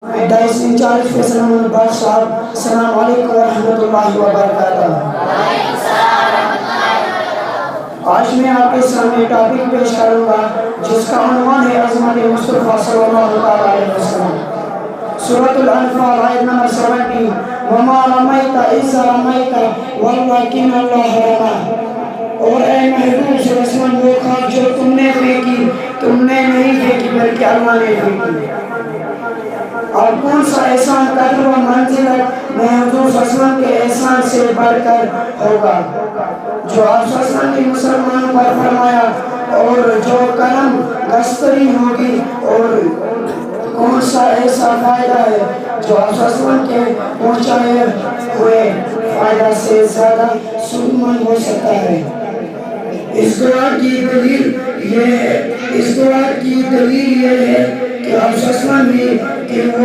دائس incharge Faisal محمد عباس صاحب، السلام علیکم ورحمۃ اللہ وبرکاتہ۔ آج میں آپ کے سامنے ٹاپک پیش کروں گا جس کا عنوان ہے عظمت مصطفیٰ صلی اللہ علیہ وسلم۔ سورۃ الانفال آیت نمبر 70، وَمَا رَمَيْتَ إِذْ رَمَيْتَ وَلَٰكِنَّ اللَّهَ رَمَىٰ۔ اور اے محبوب صلی اللہ علیہ وسلم، وہ خاک جو تم نے پھینکی، تم نے نہیں پھینکی بلکہ اللہ نے پھینکی۔ اور کون سا احسان قدر و منزلت میں حضور صلی اللہ علیہ وسلم کے احسان سے بڑھ کر ہوگا جو آپ صلی اللہ علیہ وسلم نے مسلمانوں پر فرمایا، اور جو کرم گستری ہوگی، اور کون سا ایسا فائدہ ہے جو آپ صلی اللہ علیہ وسلم کے پہنچائے ہوئے فائدہ سے زیادہ سود مند ہو سکتا ہے۔ اس دعا کی دلیل یہ ہے کہ آپ صلی اللہ علیہ وسلم بھی کہ وہ